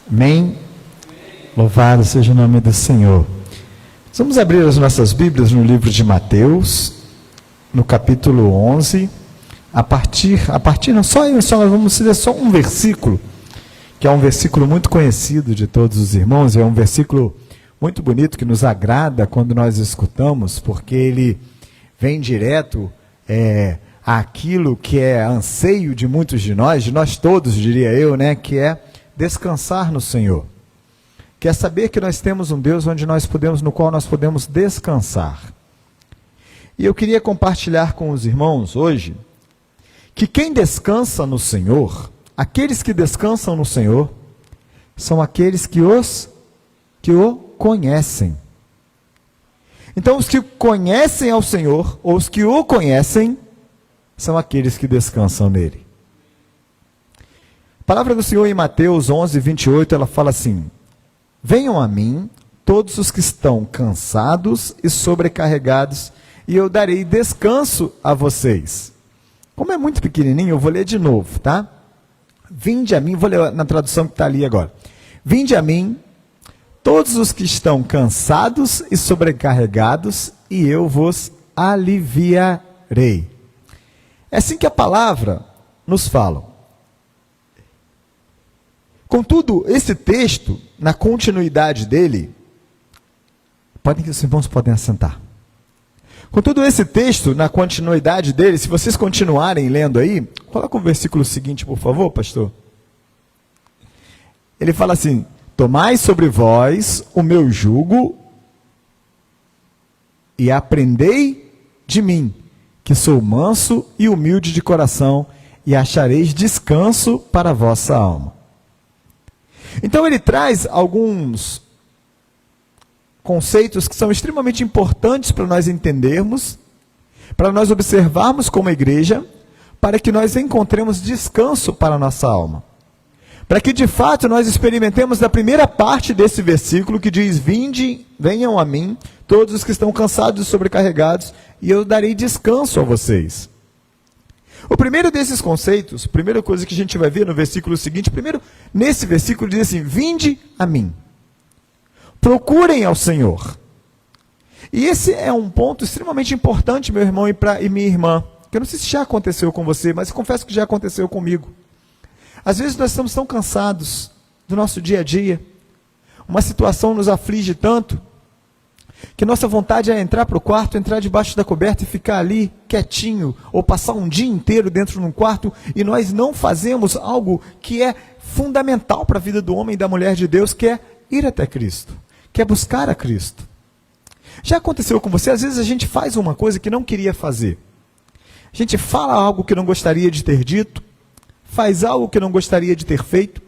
Amém? Louvado seja o nome do Senhor. Vamos abrir as nossas Bíblias no livro de Mateus, no capítulo 11, nós vamos ler só um versículo, que é um versículo muito conhecido de todos os irmãos, é um versículo muito bonito que nos agrada quando nós escutamos, porque ele vem direto àquilo que é anseio de muitos de nós todos, diria eu, que é descansar no Senhor. Quer saber que nós temos um Deus no qual nós podemos descansar. E eu queria compartilhar com os irmãos hoje que quem descansa no Senhor, aqueles que descansam no Senhor, são aqueles que o conhecem. Então, os que conhecem ao Senhor, ou os que o conhecem, são aqueles que descansam nele. A palavra do Senhor em Mateus 11, 28, ela fala assim: venham a mim todos os que estão cansados e sobrecarregados, e eu darei descanso a vocês. Como é muito pequenininho, eu vou ler de novo, tá? Vinde a mim, vou ler na tradução que está ali agora. Vinde a mim todos os que estão cansados e sobrecarregados, e eu vos aliviarei. É assim que a palavra nos fala. Contudo, esse texto, na continuidade dele, os irmãos podem assentar. Contudo, esse texto, na continuidade dele, se vocês continuarem lendo aí, coloca o versículo seguinte, por favor, pastor. Ele fala assim: tomai sobre vós o meu jugo e aprendei de mim, que sou manso e humilde de coração, e achareis descanso para a vossa alma. Então ele traz alguns conceitos que são extremamente importantes para nós entendermos, para nós observarmos como igreja, para que nós encontremos descanso para a nossa alma. Para que de fato nós experimentemos a primeira parte desse versículo que diz: venham a mim todos os que estão cansados e sobrecarregados, e eu darei descanso a vocês. O primeiro desses conceitos, a primeira coisa que a gente vai ver no versículo seguinte, primeiro, nesse versículo diz assim: vinde a mim. Procurem ao Senhor. E esse é um ponto extremamente importante, meu irmão e minha irmã, que eu não sei se já aconteceu com você, mas eu confesso que já aconteceu comigo. Às vezes nós estamos tão cansados do nosso dia a dia, uma situação nos aflige tanto, que nossa vontade é entrar para o quarto, entrar debaixo da coberta e ficar ali quietinho, ou passar um dia inteiro dentro de um quarto, e nós não fazemos algo que é fundamental para a vida do homem e da mulher de Deus, que é ir até Cristo, que é buscar a Cristo. Já aconteceu com você? Às vezes a gente faz uma coisa que não queria fazer. A gente fala algo que não gostaria de ter dito, faz algo que não gostaria de ter feito,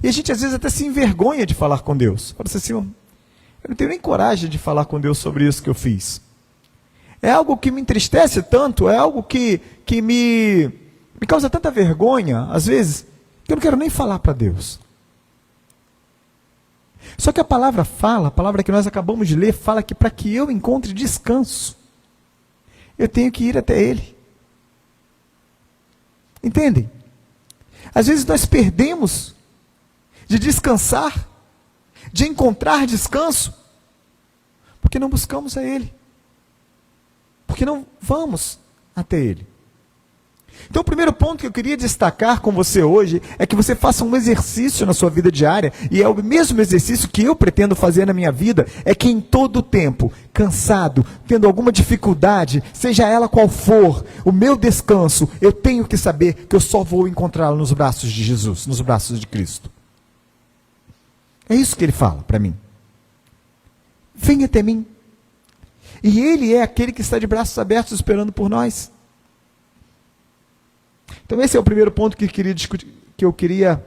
e a gente às vezes até se envergonha de falar com Deus. Fala assim: eu não tenho nem coragem de falar com Deus sobre isso que eu fiz. É algo que me entristece tanto, é algo que me causa tanta vergonha, às vezes, que eu não quero nem falar para Deus. Só que a palavra que nós acabamos de ler, fala que para que eu encontre descanso, eu tenho que ir até Ele. Entendem? Às vezes nós perdemos de descansar, de encontrar descanso, porque não buscamos a Ele, porque não vamos até Ele. Então o primeiro ponto que eu queria destacar com você hoje é que você faça um exercício na sua vida diária, e é o mesmo exercício que eu pretendo fazer na minha vida, é que em todo tempo, cansado, tendo alguma dificuldade, seja ela qual for, o meu descanso, eu tenho que saber que eu só vou encontrá-lo nos braços de Jesus, nos braços de Cristo. É isso que ele fala para mim. Venha até mim. E Ele é aquele que está de braços abertos esperando por nós. Então esse é o primeiro ponto que eu queria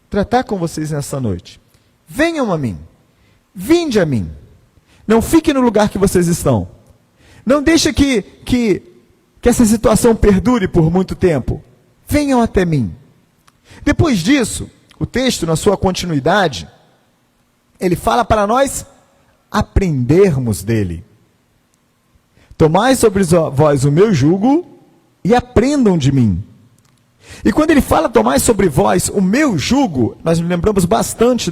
tratar com vocês nessa noite. Venham a mim. Vinde a mim. Não fique no lugar que vocês estão. Não deixe que essa situação perdure por muito tempo. Venham até mim. Depois disso, o texto, na sua continuidade, ele fala para nós aprendermos dele. Tomai sobre vós o meu jugo e aprendam de mim. E quando ele fala, tomai sobre vós o meu jugo, nós nos lembramos bastante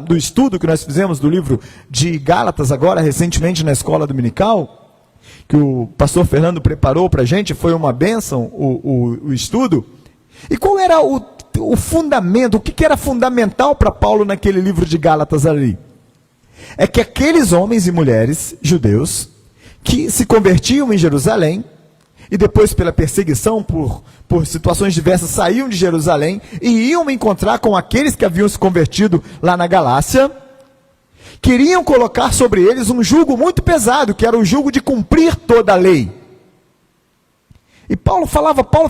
do estudo que nós fizemos do livro de Gálatas agora, recentemente na escola dominical, que o pastor Fernando preparou para a gente, foi uma bênção o estudo. E qual era o fundamento, o que era fundamental para Paulo naquele livro de Gálatas ali? É que aqueles homens e mulheres judeus que se convertiam em Jerusalém, e depois pela perseguição, por situações diversas, saíam de Jerusalém e iam encontrar com aqueles que haviam se convertido lá na Galácia, queriam colocar sobre eles um jugo muito pesado, que era o jugo de cumprir toda a lei. E Paulo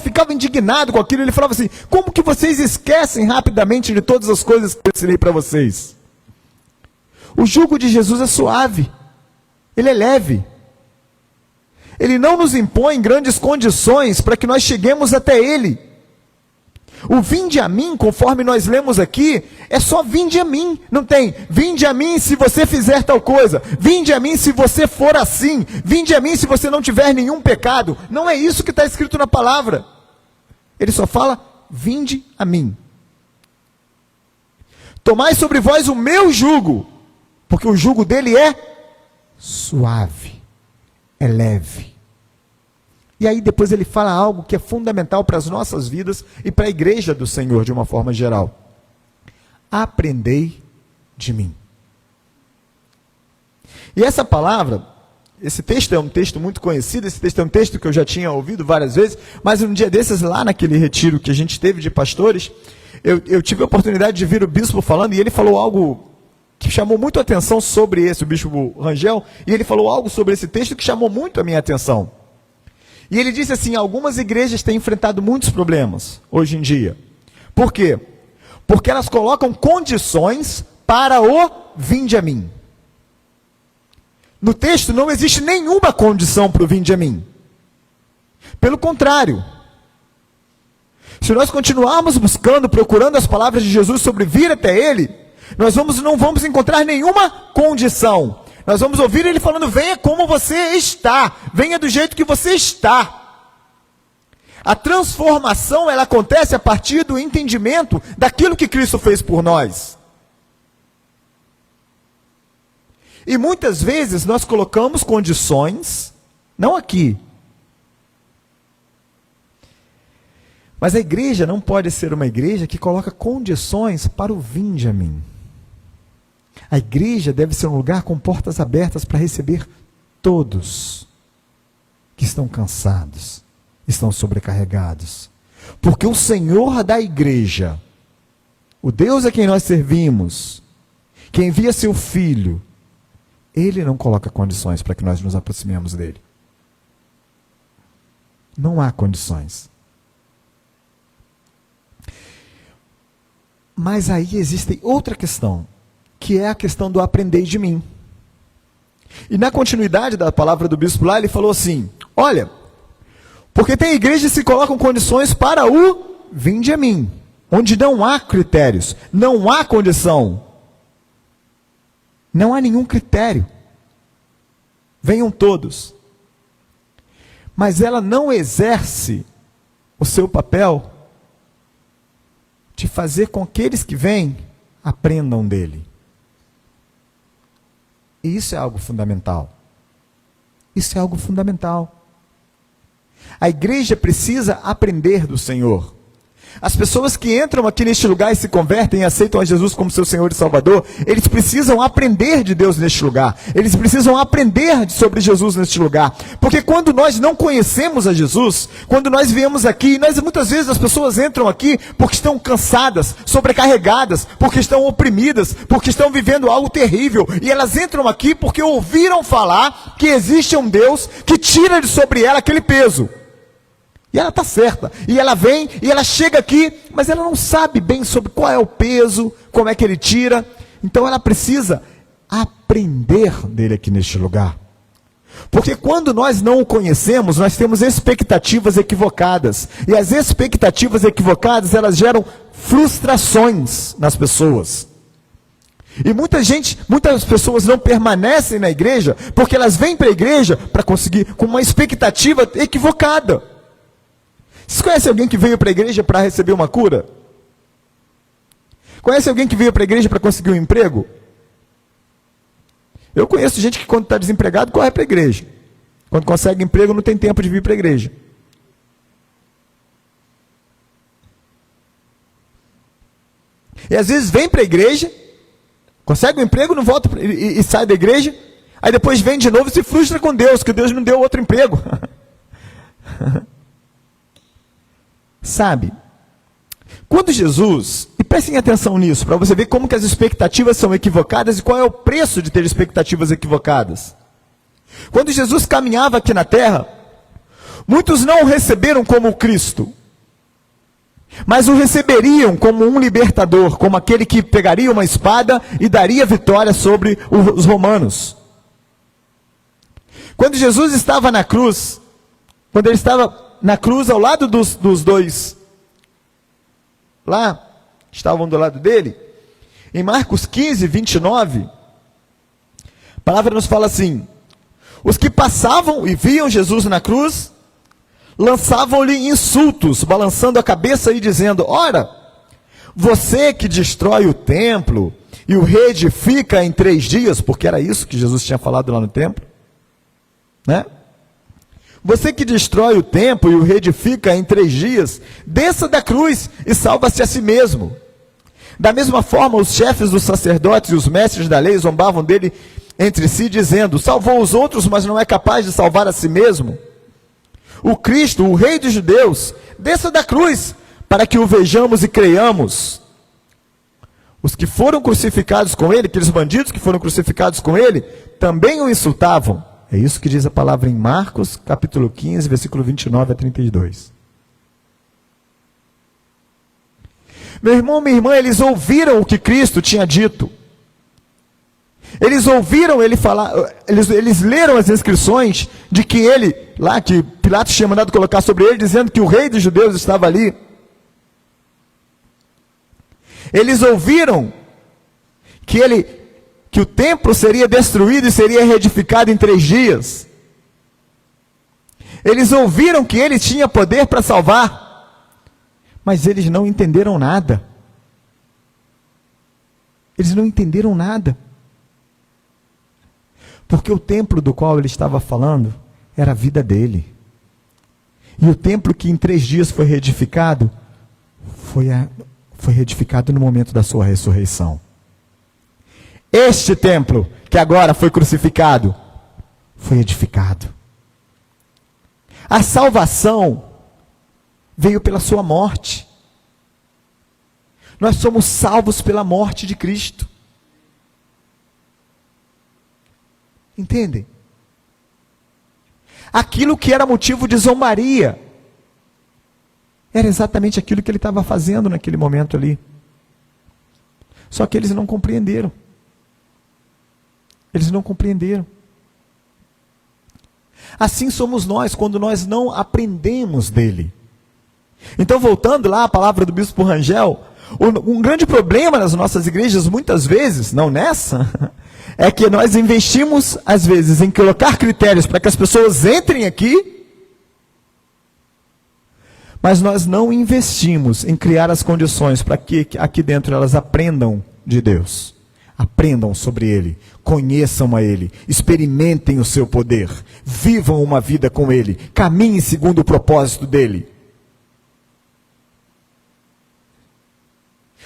ficava indignado com aquilo, ele falava assim, como que vocês esquecem rapidamente de todas as coisas que eu ensinei para vocês? O jugo de Jesus é suave, ele é leve. Ele não nos impõe grandes condições para que nós cheguemos até Ele. O vinde a mim, conforme nós lemos aqui, é só vinde a mim. Não tem vinde a mim se você fizer tal coisa. Vinde a mim se você for assim. Vinde a mim se você não tiver nenhum pecado. Não é isso que está escrito na palavra. Ele só fala, vinde a mim. Tomai sobre vós o meu jugo, porque o jugo dele é suave. É leve. E aí depois ele fala algo que é fundamental para as nossas vidas e para a igreja do Senhor de uma forma geral. Aprendei de mim. E essa palavra, esse texto é um texto muito conhecido, esse texto é um texto que eu já tinha ouvido várias vezes, mas um dia desses lá naquele retiro que a gente teve de pastores, eu tive a oportunidade de ver o bispo falando e ele falou algo que chamou muito a atenção sobre esse, o bispo Rangel, e ele falou algo sobre esse texto que chamou muito a minha atenção. E ele disse assim, algumas igrejas têm enfrentado muitos problemas hoje em dia. Por quê? Porque elas colocam condições para o vinde a mim. No texto não existe nenhuma condição para o vinde a mim. Pelo contrário, se nós continuarmos buscando, procurando as palavras de Jesus sobre vir até Ele, nós não vamos encontrar nenhuma condição. Nós vamos ouvir Ele falando, venha como você está, venha do jeito que você está. A transformação, ela acontece a partir do entendimento daquilo que Cristo fez por nós. E muitas vezes nós colocamos condições, não aqui, mas a igreja não pode ser uma igreja que coloca condições para o vinde a mim. A igreja deve ser um lugar com portas abertas para receber todos que estão cansados, estão sobrecarregados. Porque o Senhor da igreja, o Deus a quem nós servimos, que envia seu Filho, Ele não coloca condições para que nós nos aproximemos dEle. Não há condições. Mas aí existe outra questão, que é a questão do aprender de mim. E na continuidade da palavra do bispo lá, ele falou assim, olha, porque tem igrejas que se colocam condições para o vinde a mim, onde não há critérios, não há condição, não há nenhum critério. Venham todos. Mas ela não exerce o seu papel de fazer com que aqueles que vêm aprendam dele. E isso é algo fundamental. Isso é algo fundamental. A igreja precisa aprender do Senhor. As pessoas que entram aqui neste lugar e se convertem e aceitam a Jesus como seu Senhor e Salvador, eles precisam aprender de Deus neste lugar. Eles precisam aprender sobre Jesus neste lugar. Porque quando nós não conhecemos a Jesus, quando nós viemos aqui, muitas vezes as pessoas entram aqui porque estão cansadas, sobrecarregadas, porque estão oprimidas, porque estão vivendo algo terrível. E elas entram aqui porque ouviram falar que existe um Deus que tira de sobre ela aquele peso. E ela está certa, e ela vem, e ela chega aqui, mas ela não sabe bem sobre qual é o peso, como é que ele tira. Então ela precisa aprender dele aqui neste lugar. Porque quando nós não o conhecemos, nós temos expectativas equivocadas. E as expectativas equivocadas, elas geram frustrações nas pessoas. E muitas pessoas não permanecem na igreja, porque elas vêm para a igreja para conseguir com uma expectativa equivocada. Vocês conhecem alguém que veio para a igreja para receber uma cura? Conhece alguém que veio para a igreja para conseguir um emprego? Eu conheço gente que quando está desempregado corre para a igreja. Quando consegue emprego não tem tempo de vir para a igreja. E às vezes vem para a igreja, consegue um emprego, não volta e sai da igreja, aí depois vem de novo e se frustra com Deus, que Deus não deu outro emprego. Sabe? Quando Jesus, e prestem atenção nisso, para você ver como que as expectativas são equivocadas e qual é o preço de ter expectativas equivocadas. Quando Jesus caminhava aqui na terra, muitos não o receberam como Cristo, mas o receberiam como um libertador, como aquele que pegaria uma espada e daria vitória sobre os romanos. Quando Jesus estava na cruz, quando ele estava na cruz ao lado dos dois, lá, estavam do lado dele, em Marcos 15, 29, a palavra nos fala assim: os que passavam e viam Jesus na cruz, lançavam-lhe insultos, balançando a cabeça e dizendo: ora, você que destrói o templo e o reedifica em 3 dias, porque era isso que Jesus tinha falado lá no templo, né? Você que destrói o templo e o reedifica em 3 dias, desça da cruz e salva-se a si mesmo. Da mesma forma, os chefes dos sacerdotes e os mestres da lei zombavam dele entre si, dizendo: salvou os outros, mas não é capaz de salvar a si mesmo. O Cristo, o Rei dos Judeus, desça da cruz, para que o vejamos e creiamos. Os que foram crucificados com ele, aqueles bandidos que foram crucificados com ele, também o insultavam. É isso que diz a palavra em Marcos, capítulo 15, versículo 29 a 32. Meu irmão, minha irmã, eles ouviram o que Cristo tinha dito. Eles ouviram ele falar, eles leram as inscrições de que ele, lá que Pilatos tinha mandado colocar sobre ele, dizendo que o rei dos judeus estava ali. Eles ouviram que o templo seria destruído e seria reedificado em 3 dias. Eles ouviram que ele tinha poder para salvar, mas eles não entenderam nada. Eles não entenderam nada. Porque o templo do qual ele estava falando era a vida dele. E o templo que em 3 dias foi reedificado, foi reedificado no momento da sua ressurreição. Este templo, que agora foi crucificado, foi edificado. A salvação veio pela sua morte. Nós somos salvos pela morte de Cristo. Entendem? Aquilo que era motivo de zombaria, era exatamente aquilo que ele estava fazendo naquele momento ali. Só que eles não compreenderam. Eles não compreenderam. Assim somos nós, quando nós não aprendemos dele. Então, voltando lá à palavra do bispo Rangel, um grande problema nas nossas igrejas, muitas vezes, não nessa, é que nós investimos, às vezes, em colocar critérios para que as pessoas entrem aqui, mas nós não investimos em criar as condições para que aqui dentro elas aprendam de Deus. Aprendam sobre Ele, conheçam a Ele, experimentem o seu poder, vivam uma vida com Ele, caminhem segundo o propósito dEle.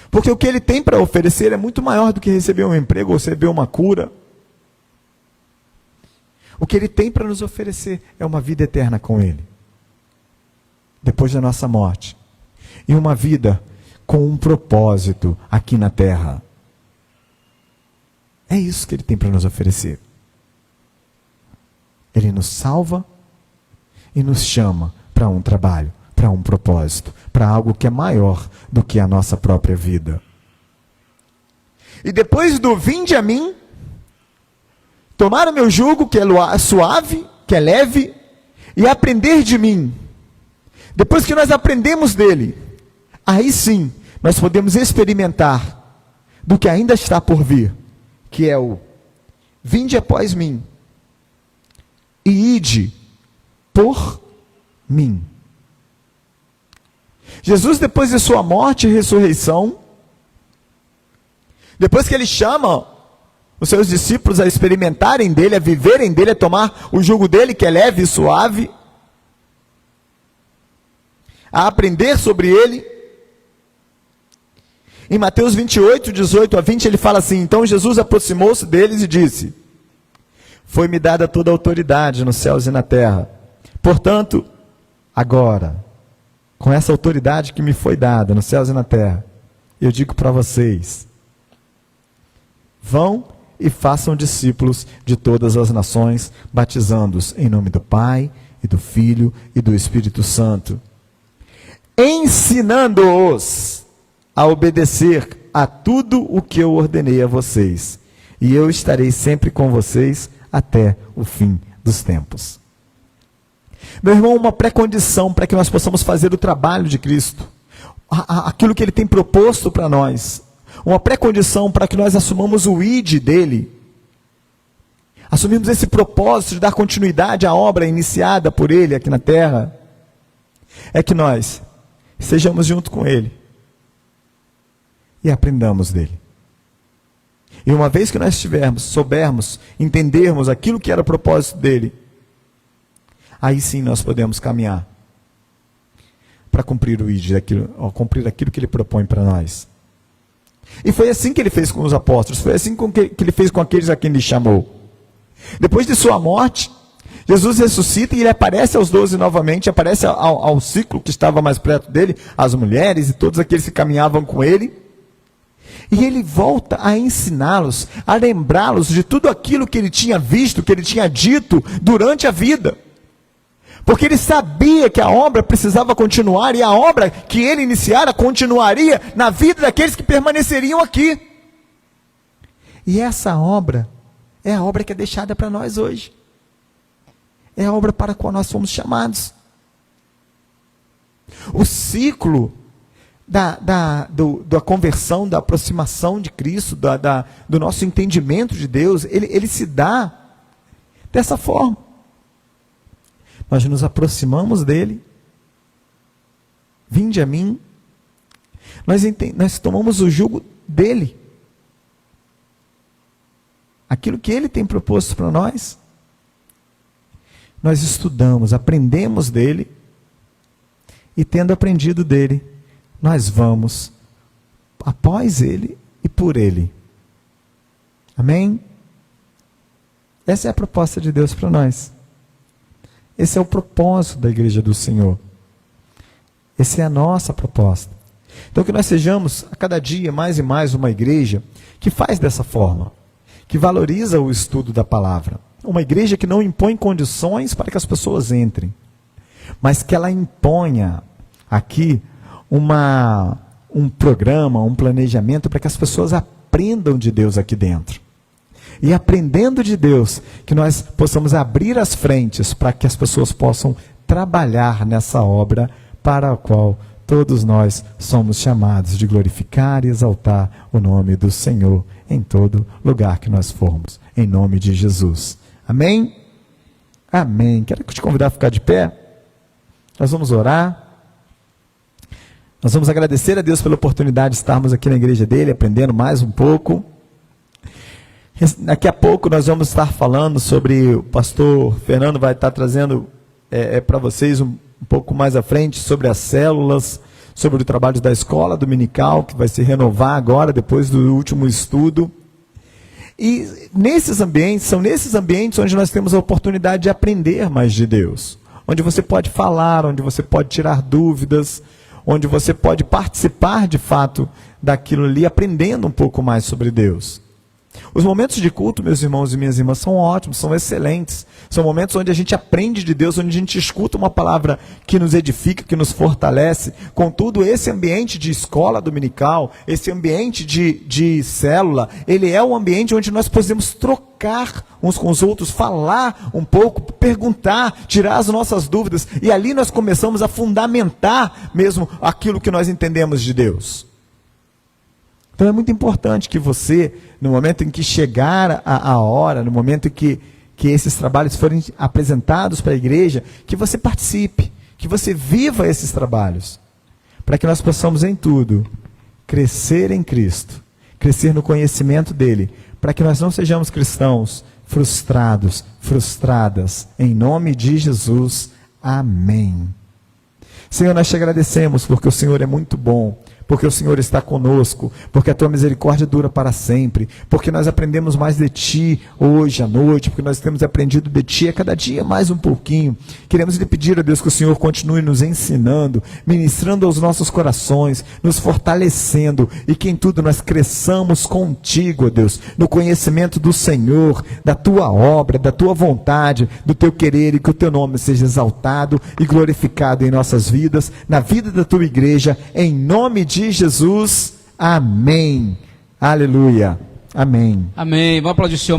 Porque o que Ele tem para oferecer é muito maior do que receber um emprego ou receber uma cura. O que Ele tem para nos oferecer é uma vida eterna com Ele, depois da nossa morte, e uma vida com um propósito aqui na terra. É isso que Ele tem para nos oferecer. Ele nos salva e nos chama para um trabalho, para um propósito, para algo que é maior do que a nossa própria vida. E depois do vinde a mim, tomar o meu jugo, que é suave, que é leve, e aprender de mim. Depois que nós aprendemos dele, aí sim, nós podemos experimentar do que ainda está por vir, que é o vinde após mim e ide por mim. Jesus, depois de sua morte e ressurreição, depois que ele chama os seus discípulos a experimentarem dele, a viverem dele, a tomar o jugo dele, que é leve e suave, a aprender sobre ele. Em Mateus 28, 18 a 20, ele fala assim: então Jesus aproximou-se deles e disse: foi-me dada toda a autoridade nos céus e na terra. Portanto, agora, com essa autoridade que me foi dada nos céus e na terra, eu digo para vocês: vão e façam discípulos de todas as nações, batizando-os em nome do Pai, e do Filho e do Espírito Santo, ensinando-os a obedecer a tudo o que eu ordenei a vocês, e eu estarei sempre com vocês até o fim dos tempos. Meu irmão, uma pré-condição para que nós possamos fazer o trabalho de Cristo, aquilo que Ele tem proposto para nós, uma pré-condição para que nós assumamos o ID dEle, assumimos esse propósito de dar continuidade à obra iniciada por Ele aqui na terra, é que nós estejamos junto com Ele e aprendamos dEle. E uma vez que nós soubermos, entendermos aquilo que era o propósito dEle, aí sim nós podemos caminhar para cumprir o ID, cumprir aquilo que Ele propõe para nós. E foi assim que Ele fez com os apóstolos, foi assim que Ele fez com aqueles a quem Ele chamou. Depois de sua morte, Jesus ressuscita e Ele aparece aos 12 novamente, aparece ao ciclo que estava mais perto dele, as mulheres e todos aqueles que caminhavam com Ele. E Ele volta a ensiná-los, a lembrá-los de tudo aquilo que Ele tinha visto, que Ele tinha dito durante a vida. Porque Ele sabia que a obra precisava continuar, e a obra que Ele iniciara continuaria na vida daqueles que permaneceriam aqui. E essa obra é a obra que é deixada para nós hoje. É a obra para a qual nós fomos chamados. O ciclo da conversão, da aproximação de Cristo, do nosso entendimento de Deus, ele se dá dessa forma. Nós nos aproximamos dele, vinde a mim, nós tomamos o jugo dele, aquilo que ele tem proposto para nós, nós estudamos, aprendemos dele, e tendo aprendido dele, nós vamos após ele e por ele. Amém? Essa é a proposta de Deus para nós. Esse é o propósito da igreja do Senhor. Essa é a nossa proposta. Então que nós sejamos a cada dia mais e mais uma igreja que faz dessa forma, que valoriza o estudo da palavra. Uma igreja que não impõe condições para que as pessoas entrem, mas que ela imponha aqui um programa, um planejamento para que as pessoas aprendam de Deus aqui dentro. E aprendendo de Deus, que nós possamos abrir as frentes para que as pessoas possam trabalhar nessa obra para a qual todos nós somos chamados de glorificar e exaltar o nome do Senhor em todo lugar que nós formos, em nome de Jesus. Amém? Amém. Quero te convidar a ficar de pé. Nós vamos orar. Nós vamos agradecer a Deus pela oportunidade de estarmos aqui na igreja dele, aprendendo mais um pouco. Daqui a pouco nós vamos estar falando sobre, o pastor Fernando vai estar trazendo para vocês um pouco mais à frente sobre as células, sobre o trabalho da escola dominical, que vai se renovar agora, depois do último estudo. E são nesses ambientes onde nós temos a oportunidade de aprender mais de Deus, onde você pode falar, onde você pode tirar dúvidas, onde você pode participar de fato daquilo ali, aprendendo um pouco mais sobre Deus. Os momentos de culto, meus irmãos e minhas irmãs, são ótimos, são excelentes. São momentos onde a gente aprende de Deus, onde a gente escuta uma palavra que nos edifica, que nos fortalece. Contudo, esse ambiente de escola dominical, esse ambiente de célula, ele é um ambiente onde nós podemos trocar uns com os outros, falar um pouco, perguntar, tirar as nossas dúvidas. E ali nós começamos a fundamentar mesmo aquilo que nós entendemos de Deus. Então é muito importante que você, no momento em que chegar a hora, no momento em que esses trabalhos forem apresentados para a igreja, que você participe, que você viva esses trabalhos. para que nós possamos em tudo crescer em Cristo, crescer no conhecimento dele, para que nós não sejamos cristãos frustrados, frustradas, em nome de Jesus, amém. Senhor, nós te agradecemos porque o Senhor é muito bom, porque o Senhor está conosco, porque a tua misericórdia dura para sempre, porque nós aprendemos mais de ti hoje à noite, porque nós temos aprendido de ti a cada dia mais um pouquinho. Queremos lhe pedir, ó Deus, que o Senhor continue nos ensinando, ministrando aos nossos corações, nos fortalecendo, e que em tudo nós cresçamos contigo, ó Deus, no conhecimento do Senhor, da tua obra, da tua vontade, do teu querer, e que o teu nome seja exaltado e glorificado em nossas vidas, na vida da tua igreja, em nome de Jesus, amém, aleluia, amém. Amém, vamos aplaudir o Senhor.